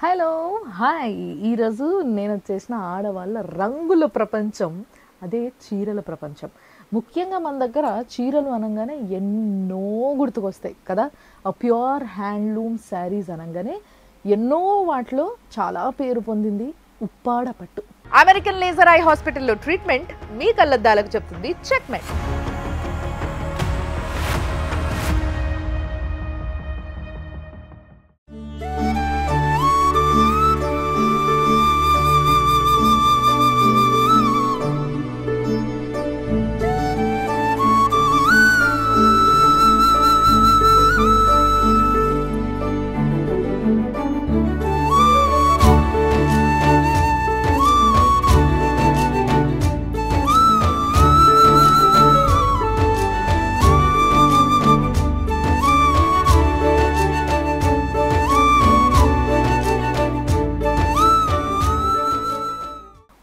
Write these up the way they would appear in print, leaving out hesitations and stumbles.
Hello hi ఈరోజు నేను వచ్చేసిన ఆడవాళ్ళ రంగుల ప్రపంచం, అదే చీరల ప్రపంచం. ముఖ్యంగా మన దగ్గర చీరలు అనగానే ఎన్నో గుర్తుకొస్తాయి కదా. ఆ ప్యూర్ హ్యాండ్లూమ్ శారీస్ అనగానే ఎన్నో వాటిలో చాలా పేరు పొందింది ఉప్పాడ పట్టు. అమెరికన్ లేజర్ ఐ హాస్పిటల్లో ట్రీట్మెంట్ మీ కళ్ళద్దాలకు చెప్తుంది చెక్మెట్.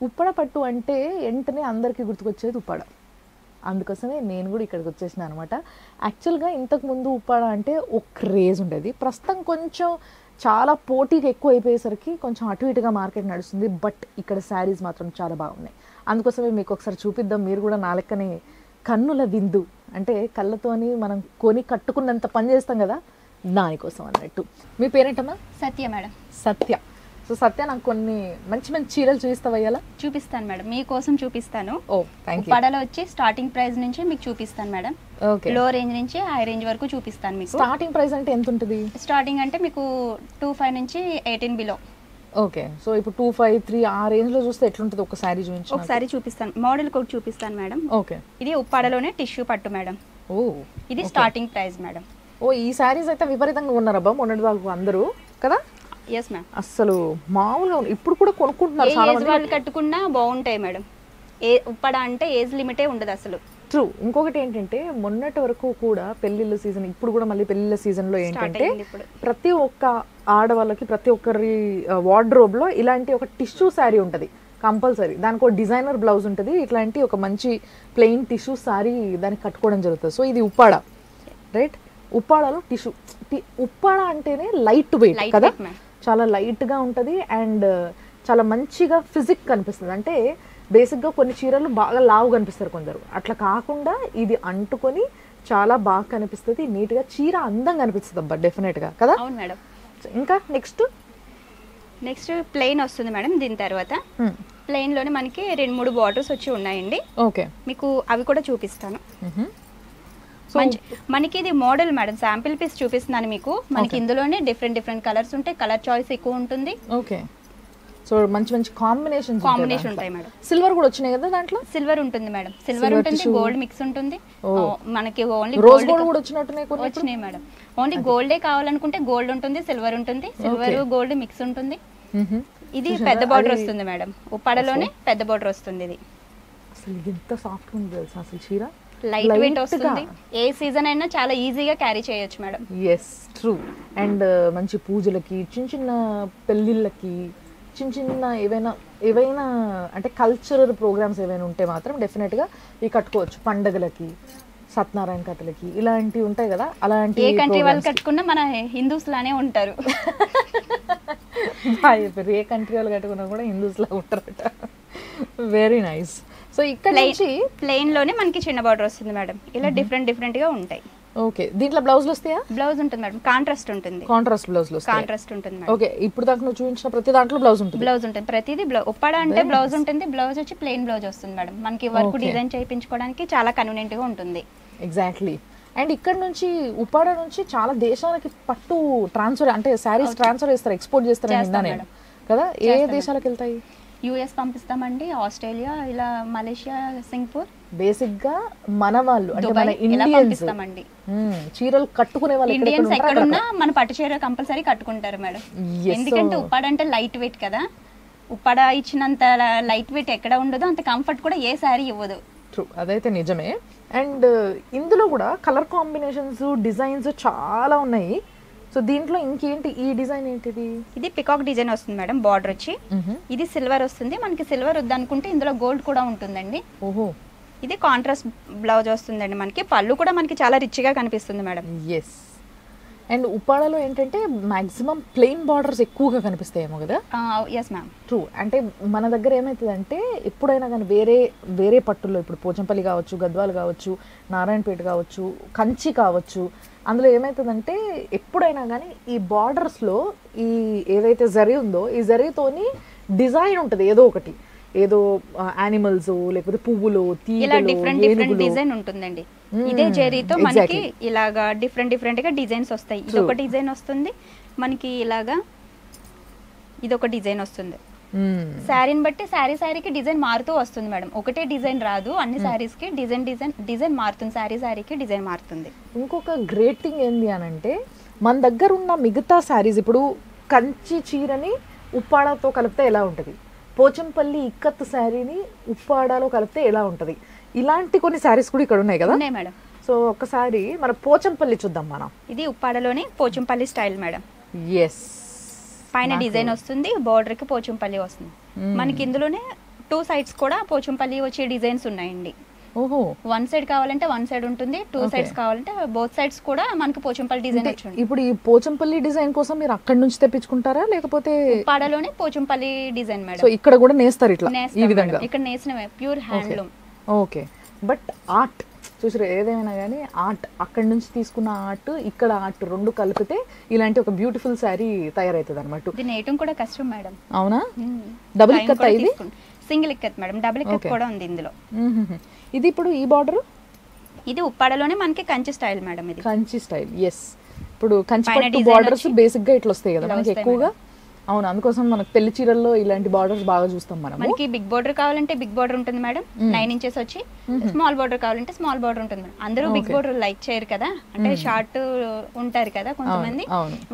ఉప్పాడ పట్టు అంటే వెంటనే అందరికీ గుర్తుకొచ్చేది ఉప్పాడ. అందుకోసమే నేను కూడా ఇక్కడికి వచ్చేసిన అనమాట. యాక్చువల్గా ఇంతకుముందు ఉప్పాడ అంటే ఒక క్రేజ్ ఉండేది. ప్రస్తుతం కొంచెం చాలా పోటీగా ఎక్కువ అయిపోయేసరికి కొంచెం అటు ఇటుగా మార్కెట్ నడుస్తుంది. బట్ ఇక్కడ శారీస్ మాత్రం చాలా బాగున్నాయి. అందుకోసమే మీకు ఒకసారి చూపిద్దాం. మీరు కూడా నా లెక్కనే కన్నుల విందు అంటే కళ్ళతోని మనం కొని కట్టుకున్నంత పని చేస్తాం కదా, దానికోసం అన్నట్టు. మీ పేరేంటమ్మా? సత్య మేడం. సత్య. సో సత్య, నాకు కొన్ని మంచి మంచి చీరలు చూపిస్తావయ్యాలా? చూపిస్తాను మేడం, మీకోసం చూపిస్తాను. ఓ థ్యాంక్ యూ. ఉప్పాడలో వచ్చి స్టార్టింగ్ ప్రైస్ నుంచి మీకు చూపిస్తాను మేడం. ఓకే. లో రేంజ్ నుంచి హై రేంజ్ వరకు చూపిస్తాను మీకు. స్టార్టింగ్ ప్రైస్ అంటే ఎంత ఉంటుంది? స్టార్టింగ్ అంటే మీకు 25 నుంచి 18 బిలో. ఓకే. సో ఇప్పుడు 2, 5, 3 ఆ రేంజ్ లో చూస్తే ఎట్లుంటుంది? ఒక సారీ చూపించు. ఒకసారి చూపిస్తాను, మోడల్ కూడా చూపిస్తాను మేడం. ఓకే. ఇది ఉప్పాడలోనే టిష్యూ పట్టు మేడం. ఓ ఇది స్టార్టింగ్ ప్రైస్ మేడం. ఓ ఈ సారీస్ అయితే విపరీతంగా ఉన్నారబ్బా మొన్నటి దాకా అందరూ కదా. Yes ma'am. అసలు మామూలుగా ఇప్పుడు కూడా కొనుక్కుంటున్నారు చాలా మంది. వాళ్ళు కట్టుకున్నా బాగుంటాయి మేడం. ఉప్పాడ అంటే ఏజ్ లిమిటే ఉండదు అసలు. ట్రూ. ఇంకొకటి ఏంటంటే మొన్నటి వరకు కూడా పెళ్లిళ్ళ సీజన్, ఇప్పుడు కూడా మళ్ళీ పెళ్లిళ్ళ సీజన్ లో ఏంటంటే ప్రతి ఒక్క ఆడవాళ్ళకి ప్రతి ఒక్కరి వార్డ్రోబ్ లో ఇలాంటి ఒక టిష్యూ శారీ ఉంటుంది కంపల్సరీ. దానికి ఒక డిజైనర్ బ్లౌజ్ ఉంటుంది. ఇట్లాంటి ఒక మంచి ప్లెయిన్ టిష్యూ శారీ దానికి కట్టుకోవడం జరుగుతుంది. సో ఇది ఉప్పాడ, రైట్? ఉప్పాడలో టిష్యూ. ఉప్పాడ అంటేనే లైట్ వెయిట్ కదా, చాలా లైట్గా ఉంటుంది అండ్ చాలా మంచిగా ఫిజిక్ కనిపిస్తుంది. అంటే బేసిక్గా కొన్ని చీరలు బాగా లావు కనిపిస్తారు కొందరు, అట్లా కాకుండా ఇది అంటుకొని చాలా బాగా కనిపిస్తుంది, నీట్గా చీర అందంగా కనిపిస్తుంది అబ్బా డెఫినెట్గా కదా. అవును మేడం. ఇంకా నెక్స్ట్ ప్లెయిన్ వస్తుంది మేడం. దీని తర్వాత ప్లెయిన్లోనే మనకి 2-3 బార్డర్స్ వచ్చి ఉన్నాయండి. ఓకే. మీకు అవి కూడా చూపిస్తాను. మనకి ఇది మోడల్ మేడం, శాంపిల్ పీస్ చూపిస్తున్నాను మీకు. మనకి ఇందులోనే డిఫరెంట్ కలర్స్ ఉంటాయి, కలర్ చాయిస్ ఎక్కువ ఉంటుంది. ఓకే. సో మంచి మంచి కాంబినేషన్ ఉంటాయి మేడం. సిల్వర్ కూడా వచ్చినాయి కదా దాంట్లో? సిల్వర్ ఉంటుంది మేడం, సిల్వర్ ఉంటుంది, గోల్డ్ మిక్స్ ఉంటుంది. మనకి ఓన్లీ రోజ్ గోల్డ్ కూడా వచ్చినాయి మేడం. ఓన్లీ గోల్డే కావాలనుకుంటే గోల్డ్ ఉంటుంది, సిల్వర్ ఉంటుంది, సిల్వర్ గోల్డ్ మిక్స్ ఉంటుంది. ఇది పెద్ద బార్డర్ వస్తుంది మేడం, ఉప్పాడలోనే పెద్ద బార్డర్ వస్తుంది. ఇది అసలు ఎంత సాఫ్ట్ ఉంది తెలుసా అసలు చీర. లైట్ వెయిట్ వస్తుంది, ఏ సీజన్ అయినా చాలా ఈజీగా క్యారీ చేయొచ్చు మేడం. Yes true. అండ్ మంచి పూజలకి, చిన్న చిన్న పెళ్ళిళ్ళకి, చిన్న ఏవైనా అంటే కల్చరల్ ప్రోగ్రామ్స్ ఏవైనా ఉంటే మాత్రం డెఫినెట్గా ఇవి కట్టుకోవచ్చు. పండగలకి, సత్యనారాయణ కథలకి ఇలాంటివి ఉంటాయి కదా, అలాంటి ఏ కంట్రీ వాళ్ళు కట్టుకున్నా మన హిందూస్ లానే ఉంటారు. ఏ కంట్రీ వాళ్ళు కట్టుకున్నా కూడా హిందూస్ లా ఉంటారట. Very nice. సో ఇక్కడ నుంచి ప్లెయిన్ లోనే మనకి చిన్న బార్డర్ వస్తుంది మేడం. ఇలా డిఫరెంట్ గా ఉంటాయి. ఓకే. దీంట్లో బ్లౌజ్లు వస్తాయా? బ్లౌజ్ ఉంటుంది మేడం, కాంట్రాస్ట్ ఉంటుంది. కాంట్రాస్ట్ బ్లౌజ్లు ఉంటుంది మేడం. ఓకే. ఇప్పుడు దాకా నువ్వు చూపించిన ప్రతి దాంట్లో బ్లౌజ్ ఉంటుంది. ప్రతిదీ ఉప్పాడ అంటే బ్లౌజ్ ఉంటుంది. బ్లౌజ్ వచ్చి ప్లెయిన్ బ్లౌజ్ వస్తుంది మేడం. మనకి వర్క్ డిజైన్ చేయించుకోవడానికి చాలా కన్వీనియంట్ గా ఉంటుంది. ఎగ్జాక్ట్లీ. అండ్ ఇక్కడ నుంచి ఉప్పాడ నుంచి చాలా దేశాలకి పట్టు ట్రాన్స్ఫర్, అంటే శారీస్ ట్రాన్స్ఫర్ చేస్తారు, ఎక్స్పోర్ట్ చేస్తారు కదా. ఏ దేశాలకు వెళ్తాయి? యూఎస్ పంపిస్తామండి, ఆస్ట్రేలియా, ఇలా మలేషియా, సింగపూర్. బేసిక్ గా మన వాళ్ళు అంటే మన ఇండియన్స్ చీరలు కట్టుకునే వాళ్ళు ఇండియన్స్ ఎక్కడున్నా మన పట్టు చీర కంపల్సరీ కట్టుకుంటారు మేడం. ఎందుకంటే ఉప్పాడ అంటే లైట్ వెయిట్ కదా. ఉప్పాడ ఇచ్చినంత లైట్ వెయిట్ ఎక్కడ ఉండదు, అంత కంఫర్ట్ కూడా ఏ శారీ ఇవ్వదు. ట్రూ, అదైతే నిజమే. అండ్ ఇందులో కూడా కలర్ కాంబినేషన్స్, డిజైన్స్ చాలా ఉన్నాయి. సో దీంట్లో ఇంకేంటి ఈ డిజైన్ ఏంటిది? ఇది పికాక్ డిజైన్ వస్తుంది మేడం. బార్డర్ వచ్చి ఇది సిల్వర్ వస్తుంది. మనకి సిల్వర్ వద్దనుకుంటే ఇందులో గోల్డ్ కూడా ఉంటుందండి. ఓహో. ఇది కాంట్రాస్ట్ బ్లౌజ్ వస్తుందండి. మనకి పళ్ళు కూడా మనకి చాలా రిచ్ గా కనిపిస్తుంది మేడం. ఎస్. అండ్ ఉప్పాడలో ఏంటంటే మాక్సిమం ప్లెయిన్ బార్డర్స్ ఎక్కువగా కనిపిస్తాయేమో కదా? Yes ma'am. ట్రూ. అంటే మన దగ్గర ఏమవుతుందంటే ఎప్పుడైనా కానీ వేరే పట్టుల్లో ఇప్పుడు పోచంపల్లి కావచ్చు, గద్వాల్ కావచ్చు, నారాయణపేట కావచ్చు, కంచి కావచ్చు, అందులో ఏమవుతుందంటే ఎప్పుడైనా కానీ ఈ బార్డర్స్లో ఈ ఏదైతే జరీ ఉందో ఈ జరీతోని డిజైన్ ఉంటుంది ఏదో ఒకటి, ఏదో యానిమల్స్ లేకపోతే పువ్వులు, ఇలా డిఫరెంట్ డిజైన్ ఉంటుందండి. ఇదే జరీతో మనకి ఇలాగా డిఫరెంట్ గా డిజైన్స్ వస్తాయి. ఇదొక డిజైన్ వస్తుంది మనకి, ఇలాగా ఇదొక డిజైన్ వస్తుంది. శారీని బట్టి శారీకి డిజైన్ మారుతూ వస్తుంది మేడం. ఒకటే డిజైన్ రాదు, అన్ని శారీస్ కి డిజైన్ మారుతుంది, శారీకి డిజైన్ మారుతుంది. ఇంకొక గ్రేట్ థింగ్ ఏంది అని అంటే మన దగ్గర ఉన్న మిగతా శారీస్ ఇప్పుడు కంచి చీరని ఉప్పాడతో కలిపితే ఎలా ఉంటుంది, పోచంపల్లి ఇక్కత్ శారీని ఉప్పాడలో కలిపితే ఎలా ఉంటుంది, ఇలాంటి కొన్ని శారీస్ కూడా ఇక్కడ ఉన్నాయి కదా మేడం. సో ఒకసారి మన పోచంపల్లి చూద్దాం మనం. ఇది ఉప్పాడలోని పోచంపల్లి స్టైల్ మేడం. ఎస్, పైన డిజైన్ వస్తుంది, బార్డర్ కి పోచంపల్లి వస్తుంది. మనకి ఇందులోనే 2 sides కూడా పోచంపల్లి వచ్చే డిజైన్స్ ఉన్నాయండి. ఓహో, 1 side కావాలంటే 1 side ఉంటుంది, 2 sides కావాలంటే బోత్ సైడ్స్ కూడా మనకి పోచంపల్లి డిజైన్ వచ్చింది. ఇప్పుడు ఈ పోచంపల్లి డిజైన్ కోసం మీరు అక్కడ నుంచి తెప్పించుకుంటారా లేకపోతే పాడలోనే పోచంపల్లి డిజైన్ మేడం? సో ఇక్కడ కూడా నేస్తారు ఇట్లా ఈ విధంగా? ఇక్కడ నేసినవే, pure handloom. Okay, but art చూసారు, ఏదేమైనా కానీ ఆర్ట్ అక్కడ నుంచి తీసుకున్న ఆర్ట్ ఇక్కడ ఆర్ట్ రెండు కలిపితే ఇలాంటి ఒక బ్యూటిఫుల్ శారీ తయారవుతుంది అనమాట. ఇది నేయటం కూడా కష్టం మేడం. అవునా? డబుల్ ఇక్కత్ ఇది? Single ikat madam, double ikat కూడా ఉంది ఇందులో. ఇది ఇప్పుడు ఈ బార్డర్ ఇది ఉప్పాడలోనే మనకి కంచి స్టైల్ మేడం. ఇది కంచి స్టైల్. ఎస్, ఇప్పుడు కంచి పట్టు బార్డర్స్ బేసిక్ గా ఇట్లా వస్తాయి కదా మనకి ఎక్కువగా. అవును, అందుకోసం మనకు పెళ్లి చీరల్లో ఇలాంటి బార్డర్స్ బాగా చూస్తాం మనం. మనకి బిగ్ బార్డర్ కావాలంటే బిగ్ బార్డర్ ఉంటుంది మేడం, 9 inches వచ్చి. స్మాల్ బార్డర్ కావాలంటే స్మాల్ బార్డర్ ఉంటుంది మేడం. అందరూ బిగ్ బార్డర్ లైక్ చేయరు కదా, అంటే షార్ట్ ఉంటారు కదా కొంతమంది,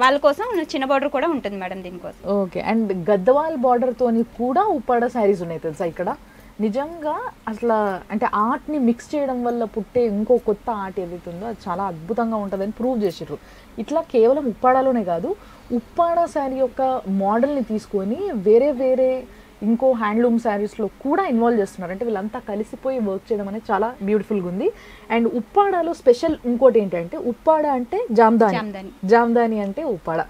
వాళ్ళ కోసం చిన్న బార్డర్ కూడా ఉంటుంది మేడం దీనికోసం. ఓకే, అండ్ గద్వాల్ బార్డర్ తోని కూడా ఉప్పాడ శారీస్ ఉన్నాయి తెలుసా ఇక్కడ. నిజంగా అట్లా అంటే ఆర్ట్ని మిక్స్ చేయడం వల్ల పుట్టే ఇంకో కొత్త ఆర్ట్ ఏదైతే ఉందో అది చాలా అద్భుతంగా ఉంటుందని ప్రూవ్ చేసారు. ఇట్లా కేవలం ఉప్పాడలోనే కాదు, ఉప్పాడ శారీ యొక్క మోడల్ని తీసుకొని వేరే ఇంకో హ్యాండ్లూమ్ శారీస్లో కూడా ఇన్వాల్వ్ చేస్తున్నారు. అంటే వీళ్ళంతా కలిసిపోయి వర్క్ చేయడం అనేది చాలా బ్యూటిఫుల్గా ఉంది. అండ్ ఉప్పాడలో స్పెషల్ ఇంకోటి ఏంటంటే ఉప్పాడ అంటే జామ్దాని అంటే ఉప్పాడ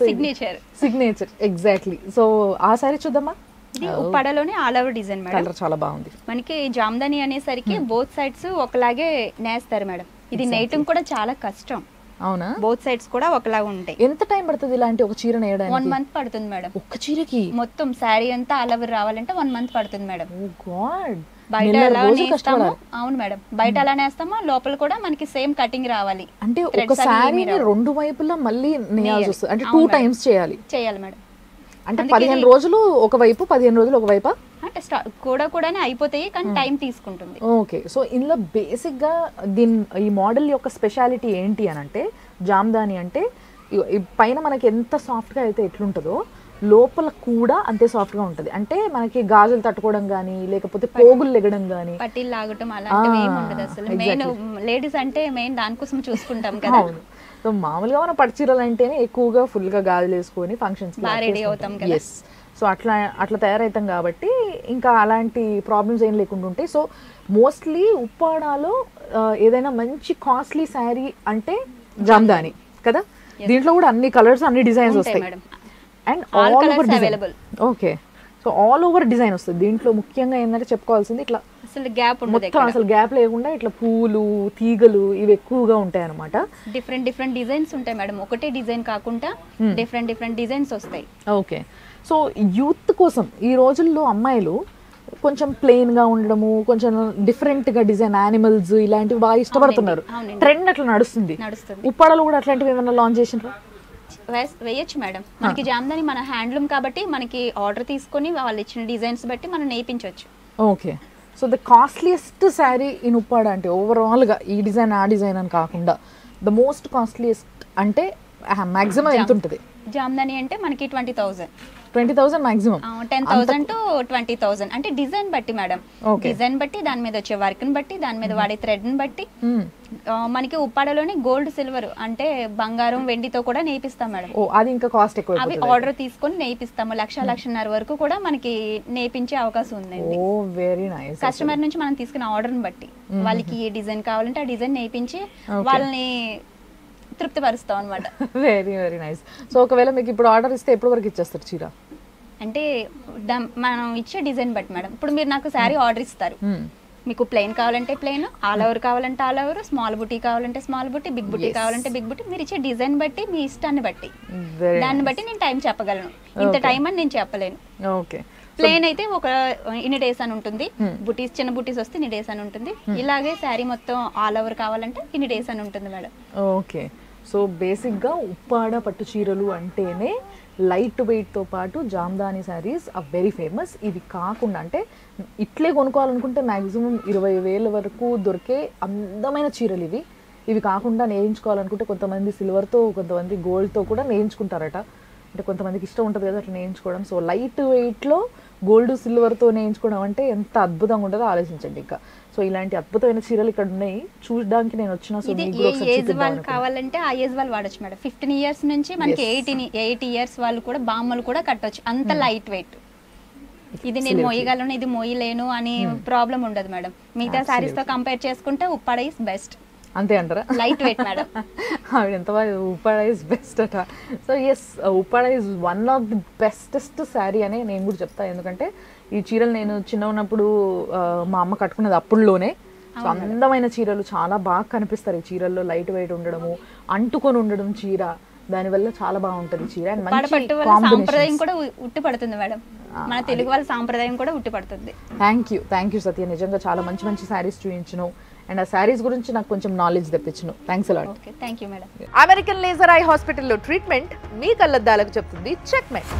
సిగ్నేచర్ ఎగ్జాక్ట్లీ. సో ఆ శారీ చూద్దామా? ఇది ఉప్పాడలోనే all over design madam. Colour చాలా బాగుంది. మనకి జామ్దాని అనేసరికి బోత్ సైడ్స్ ఒకలాగే నేస్తారు మేడం. ఇది నేయటం కూడా చాలా కష్టం. అవునా? బోత్ సైడ్స్ కూడా ఒకలాగా ఉంటాయి. ఎంత టైం పడుతుంది ఇలాంటి ఒక చీర నేయడానికి? 1 month పడుతుంది మేడం. ఒక్క చీరకి మొత్తం శారీ అంతా ఆల్ ఓవర్ రావాలంటే 1 month పడుతుంది మేడం. ఓ గాడ్, బయట ఎలా నేస్తామో, అవును మేడం, బయట ఎలా నేస్తామో లోపల కూడా మనకి సేమ్ కటింగ్ రావాలి. అంటే ఒక శారీని 2 వైపులా మళ్ళీ నేయాల్సి వస్తుంది, అంటే 2 times చేయాలి మేడం. అంటే 15 రోజులు ఒకవైపు 15 రోజులు ఒకవైపు అంటే కూడా అయిపోతాయి, కానీ టైం తీసుకుంటుంది. ఓకే, సో ఇందులో బేసిక్ గా ఈ మోడల్ యొక్క స్పెషాలిటీ ఏంటి అని అంటే, జామ్దాని అంటే పైన మనకి ఎంత సాఫ్ట్ గా అయితే ఎట్లుంటుందో లోపల కూడా అంతే సాఫ్ట్ గా ఉంటది. అంటే మనకి గాజులు తట్టుకోవడం గానీ లేకపోతే పోగులు లెగడం గానీ పట్టీలు లాగటం అలాంటివి ఏమి ఉండదు అసలు. మెయిన్ లేడీస్ అంటే మెయిన్ దానికోసం చూసుకుంటాం కదా. సో మామూలుగా మనం పట్టు చీరలు అంటేనే ఎక్కువగా ఫుల్ గా గాజులు వేసుకొని ఫంక్షన్స్ రెడీ అవుతాం కదా. సో అట్లా తయారవుతాం కాబట్టి ఇంకా అలాంటి ప్రాబ్లమ్స్ ఏం లేకుండా ఉంటాయి. సో మోస్ట్లీ ఉప్పాడాలో ఏదైనా మంచి కాస్ట్లీ శారీ అంటే జామ్దాని కదా. దీంట్లో కూడా అన్ని కలర్స్ అన్ని డిజైన్స్ వస్తాయి and all over design. Okay, so all over design వస్తుంది దీంట్లో. ముఖ్యంగా ఏంటంటే చెప్పుకోవాల్సింది ఇట్లా అసలు గ్యాప్ మొత్తం అసలు గ్యాప్ లేకుండా ఇట్లా పూలు తీగలు ఇవి ఎక్కువగా ఉంటాయి అనమాట. డిఫరెంట్ డిజైన్స్ ఉంటాయి మేడం, ఒకటే డిజైన్ కాకుండా డిఫరెంట్ డిజైన్స్ వస్తాయి. ఓకే, సో యూత్ కోసం ఈ రోజుల్లో అమ్మాయిలు కొంచెం ప్లెయిన్ గా ఉండడము, కొంచెం డిఫరెంట్ గా డిజైన్ యానిమల్స్ ఇలాంటివి బాగా ఇష్టపడుతున్నారు. ట్రెండ్ అట్లా నడుస్తుంది. ఉప్పాడలో కూడా అట్లాంటివి ఏమైనా లాంచ్ చేసినారా? వేయచ్చు మేడం. మనకి జామ్దాని మన హ్యాండ్లూమ్ కాబట్టి మనకి ఆర్డర్ తీసుకొని వాళ్ళు ఇచ్చిన డిజైన్స్ బట్టి మనం నేయించవచ్చు. Okay, so the costliest sari ఇన్ ఉప్పాడ అంటే ఓవరాల్ గా ఈ డిజైన్ ఆ డిజైన్ అని కాకుండా ద మోస్ట్ కాస్ట్లీయెస్ట్ అంటే మాక్సిమం ఎంత ఉంటుంది? జామ్దాని అంటే మనకి 20,000 మాక్సిమం. 10,000 to 20,000 అంటే డిజైన్ బట్టి మేడం. డిజైన్ బట్టి, దాని మీద వచ్చే వర్క్ ని బట్టి, దాని మీద వాడే థ్రెడ్ ని బట్టి. మనకి ఉప్పాడలోనే గోల్డ్ సిల్వర్ అంటే బంగారం వెండితో కూడా నేయిపిస్తాం మేడం. అది ఇంకా కాస్ట్ ఎక్కువ. అవి ఆర్డర్ తీసుకొని నేయిపిస్తాము. 1,00,000-1,50,000 వరకు కూడా మనకి నేయించే అవకాశం ఉందండి. ఓ వెరీ నైస్. కస్టమర్ నుంచి మనం తీసుకున్న ఆర్డర్ ని బట్టి వాళ్ళకి ఏ డిజైన్ కావాలంటే ఆ డిజైన్ నేయించి వాళ్ళని తృప్తి పరుస్తాం అనమాట. Very very nice. సో ఒకవేళ మీకు ఇప్పుడు ఆర్డర్ ఇస్తే ఎప్పటి వరకు ఇచ్చేస్తారు చీర? అంటే మనం ఇచ్చే డిజైన్ బట్టి మేడం. ఇప్పుడు మీరు నాకు శారీ ఆర్డర్ ఇస్తారు, మీకు ప్లెయిన్ కావాలంటే ప్లెయిన్, ఆల్ ఓవర్ కావాలంటే ఆల్ ఓవర్, స్మాల్ బుటీ కావాలంటే స్మాల్ బుటీ, బిగ్ బుటీ కావాలంటే బిగ్ బుటీ, మీరు ఇచ్చే డిజైన్ బట్టి మీ ఇష్టాన్ని బట్టి దాన్ని బట్టి నేను టైం చెప్పగలను. ఇంత టైం అని నేను చెప్పలేను. ఓకే. ప్లెయిన్ అయితే ఒక ఇన్ని డేస్ అని ఉంటుంది, బుటీస్ చిన్న బుటీస్ వస్తే ఇన్ని డేస్ అని ఉంటుంది. ఇలాగే శారీ మొత్తం ఆల్ ఓవర్ కావాలంటే ఇన్ని డేస్ అని ఉంటుంది మేడం. ఓకే. సో బేసిక్గా ఉప్పాడ పట్టు చీరలు అంటేనే లైట్ వెయిట్తో పాటు Jamdani saris are very famous. ఇవి కాకుండా అంటే ఇట్లే కొనుక్కోవాలనుకుంటే మ్యాక్సిమం 20,000 వరకు దొరికే అందమైన చీరలు ఇవి. ఇవి కాకుండా నేయించుకోవాలనుకుంటే కొంతమంది సిల్వర్తో, కొంతమంది గోల్డ్తో కూడా నేయించుకుంటారట. అంటే కొంతమందికి ఇష్టం ఉంటుంది కదా అట్లా నేయించుకోవడం. సో లైట్ వెయిట్లో గోల్డ్ సిల్వర్తో నేయించుకోవడం అంటే ఎంత అద్భుతంగా ఉంటుందో ఆలోచించండి ఇంకా. సో ఇలాంటి అద్భుతమైన చీరలు ఇక్కడ ఉన్నాయి, చూడడానికి నేను వచ్చిన. సో ఏజ్ వాళ్ళు కావాలంటే ఆ ఏజ్ వాళ్ళు వాడచ్చు మేడం. 15 years నుంచి మనకి 80 years వాళ్ళు కూడా బామ్మలు కూడా కట్టొచ్చు, అంత లైట్ వెయిట్. ఇది నేను మోయగలను, ఇది మోయలేను అని ప్రాబ్లం ఉండదు మేడం. మిగతా శారీస్ తో కంపేర్ చేసుకుంటే ఉప్పాడ ఇస్ బెస్ట్. అంతే అంటారా? Light weight madam. ఆవిడ ఎంత బాగా ఉప్పాడ ఇస్ బెస్ట్ అట. So yes, Uppada is one of the bestest sari అని నేను కూడా చెప్తాను. ఎందుకంటే ఈ చీరలు నేను చిన్న ఉన్నప్పుడు మా అమ్మ కట్టుకున్నది అప్పుడులోనే. సో అందమైన చీరలు చాలా బాగా కనిపిస్తారు ఈ చీరల్లో. లైట్ వెయిట్ ఉండడము, అంటుకొని ఉండడం చీర, దానివల్ల చాలా బాగుంటుంది చీర. అండ్ మంచి సాంప్రదాయం కూడా ఉట్టిపడుతుంది మేడం, మన తెలుగు వాళ్ళ సాంప్రదాయం కూడా ఉట్టిపడుతుంది. థ్యాంక్ యూ సత్య, నిజంగా చాలా మంచి మంచి శారీస్ చూపించను అండ్ ఆ శారీస్ గురించి నాకు కొంచెం నాలెడ్జ్ తెప్పించను. Thanks a lot. Okay, thank you madam. American laser eye హాస్పిటల్లో ట్రీట్మెంట్ మీ కళ్ళద్దాలకు చెప్తుంది చెక్మెట్.